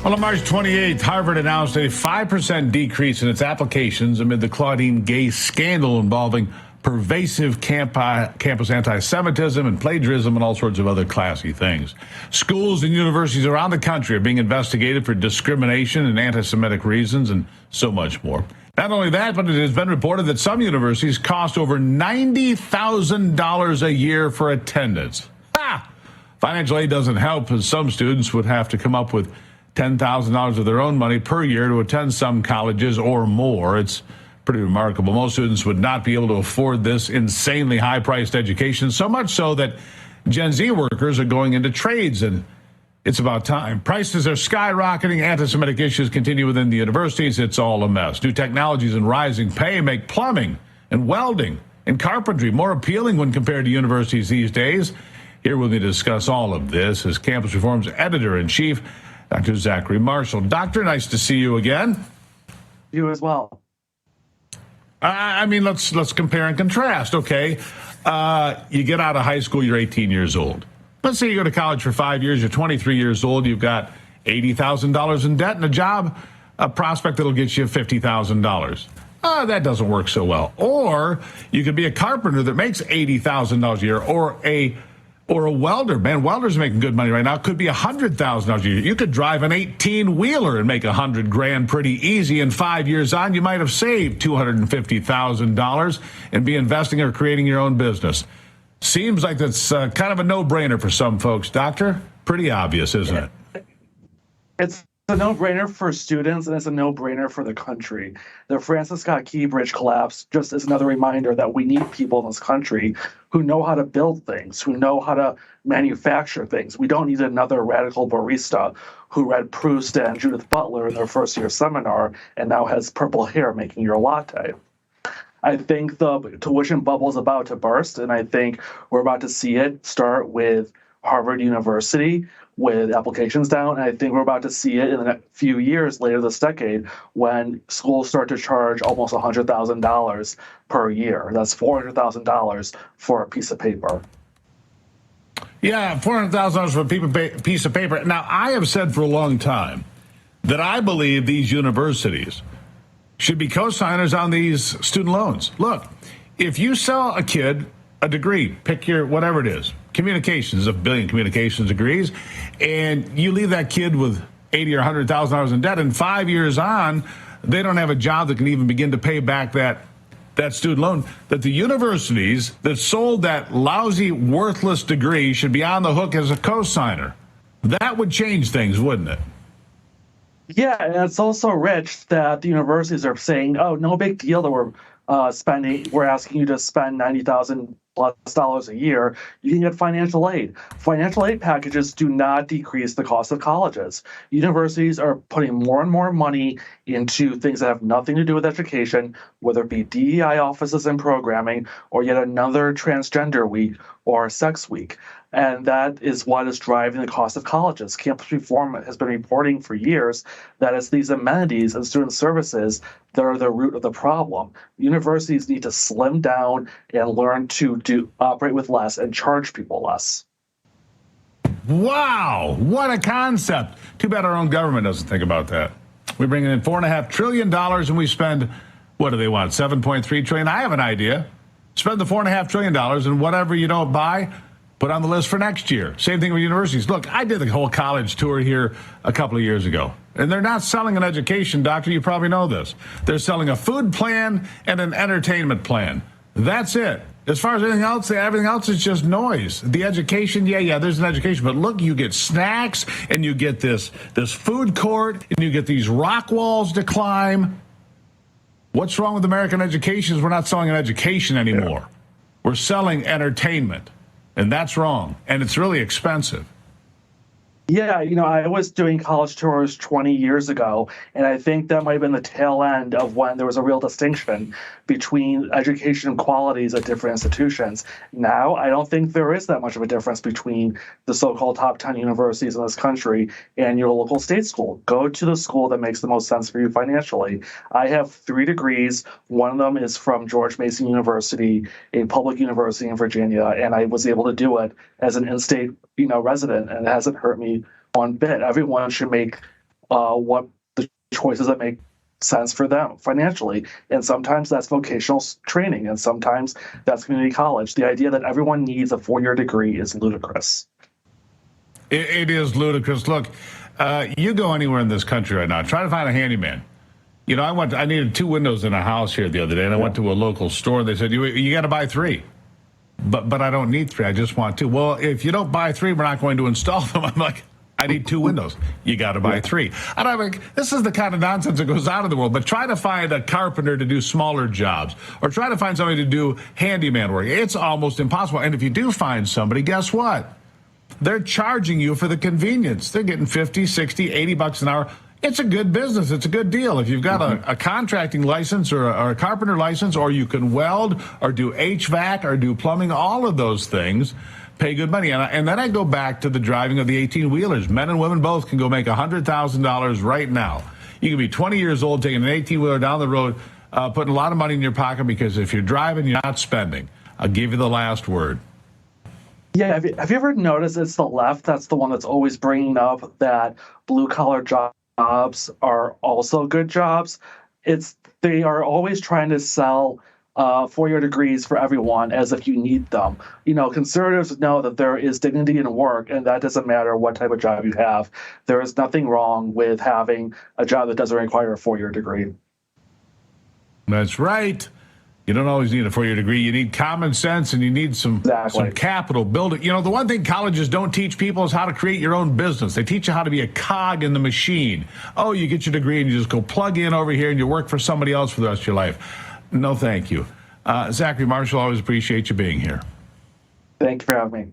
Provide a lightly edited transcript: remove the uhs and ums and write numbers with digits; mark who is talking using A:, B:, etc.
A: Well, on March 28th, Harvard announced a 5% decrease in its applications amid the Claudine Gay scandal involving pervasive campus anti-Semitism and plagiarism and all sorts of other classy things. Schools and universities around the country are being investigated for discrimination and anti-Semitic reasons and so much more. Not only that, but it has been reported that some universities cost over $90,000 a year for attendance. Financial aid doesn't help, as some students would have to come up with $10,000 of their own money per year to attend some colleges or more. It's pretty remarkable. Most students would not be able to afford this insanely high-priced education, so much so that Gen Z workers are going into trades, and it's about time. Prices are skyrocketing. Anti-Semitic issues continue within the universities. It's all a mess. New technologies and rising pay make plumbing and welding and carpentry more appealing when compared to universities these days. Here with me to discuss all of this is Campus Reform's editor-in-chief, Dr. Zachary Marschall. Doctor, nice to see you again.
B: You as well.
A: Let's compare and contrast, okay? You get out of high school, you're 18 years old. Let's say you go to college for 5 years, you're 23 years old, you've got $80,000 in debt and a prospect that'll get you $50,000. That doesn't work so well. Or you could be a carpenter that makes $80,000 a year, or a welder. Man, welders are making good money right now. It could be $100,000 a year. You could drive an 18-wheeler and make $100,000 pretty easy. And 5 years on, you might have saved $250,000 and be investing or creating your own business. Seems like that's kind of a no-brainer for some folks. Doctor, pretty obvious, isn't it?
B: It's a no-brainer for students, and it's a no-brainer for the country. The Francis Scott Key Bridge collapse just is another reminder that we need people in this country who know how to build things, who know how to manufacture things. We don't need another radical barista who read Proust and Judith Butler in their first-year seminar and now has purple hair making your latte. I think the tuition bubble is about to burst, and I think we're about to see it start with Harvard University with applications down. And I think we're about to see it in the few years later this decade when schools start to charge almost $100,000 per year. That's $400,000 for a piece of paper.
A: Yeah, $400,000 for a piece of paper. Now, I have said for a long time that I believe these universities should be co-signers on these student loans. Look, if you sell a kid a degree, pick your whatever it is, communications, 1 billion communications degrees, and you leave that kid with $80,000 or $100,000 in debt, and 5 years on, they don't have a job that can even begin to pay back that student loan, that the universities that sold that lousy, worthless degree should be on the hook as a co-signer. That would change things, wouldn't it?
B: Yeah, and it's also rich that the universities are saying, oh, no big deal that we're asking you to spend $90,000+ a year. You can get financial aid. Financial aid packages do not decrease the cost of colleges. Universities are putting more and more money into things that have nothing to do with education, whether it be DEI offices and programming, or yet another transgender week or sex week. And that is what is driving the cost of colleges. Campus Reform has been reporting for years that it's these amenities and student services that are the root of the problem. Universities need to slim down and learn to operate with less and charge people less.
A: Wow, what a concept. Too bad our own government doesn't think about that. We bring in $4.5 trillion and we spend, what do they want, $7.3 trillion? I have an idea. Spend the $4.5 trillion and whatever you don't buy, put on the list for next year. Same thing with universities. Look, I did the whole college tour here a couple of years ago, and they're not selling an education, doctor. You probably know this. They're selling a food plan and an entertainment plan. That's it. As far as everything else is just noise. The education, yeah, there's an education, but look, you get snacks, and you get this food court, and you get these rock walls to climb. What's wrong with American education is we're not selling an education anymore. Yeah. We're selling entertainment. And that's wrong. And it's really expensive.
B: Yeah, I was doing college tours 20 years ago, and I think that might have been the tail end of when there was a real distinction between education qualities at different institutions. Now, I don't think there is that much of a difference between the so-called top 10 universities in this country and your local state school. Go to the school that makes the most sense for you financially. I have 3 degrees. One of them is from George Mason University, a public university in Virginia, and I was able to do it as an in-state resident, and it hasn't hurt me one bit. Everyone should make what the choices that make sense for them financially. And sometimes that's vocational training, and sometimes that's community college. The idea that everyone needs a 4-year degree is ludicrous.
A: It is ludicrous. Look, you go anywhere in this country right now, try to find a handyman. You know, I needed 2 windows in a house here the other day, and I went to a local store, and they said, you got to buy 3. But I don't need 3. I just want 2. Well, if you don't buy 3, we're not going to install them. I'm like, I need 2 windows. You got to buy 3. And I'm like, this is the kind of nonsense that goes on in the world. But try to find a carpenter to do smaller jobs, or try to find somebody to do handyman work. It's almost impossible. And if you do find somebody, guess what? They're charging you for the convenience. They're getting 50, 60, 80 bucks an hour. It's a good business. It's a good deal. If you've got a contracting license or a carpenter license, or you can weld or do HVAC or do plumbing, all of those things pay good money. And then I go back to the driving of the 18-wheelers. Men and women both can go make $100,000 right now. You can be 20 years old, taking an 18-wheeler down the road, putting a lot of money in your pocket, because if you're driving, you're not spending. I'll give you the last word.
B: Yeah, have you ever noticed it's the left that's the one that's always bringing up that blue-collar jobs are also good jobs? They are always trying to sell 4-year degrees for everyone as if you need them. You know, conservatives know that there is dignity in work, and that doesn't matter what type of job you have. There is nothing wrong with having a job that doesn't require a 4-year degree.
A: That's right. You don't always need a 4-year degree. You need common sense, and you need some capital. Build it. You know, the one thing colleges don't teach people is how to create your own business. They teach you how to be a cog in the machine. Oh, you get your degree and you just go plug in over here and you work for somebody else for the rest of your life. No, thank you. Zachary, Marschall, always appreciate you being here.
B: Thank you for having me.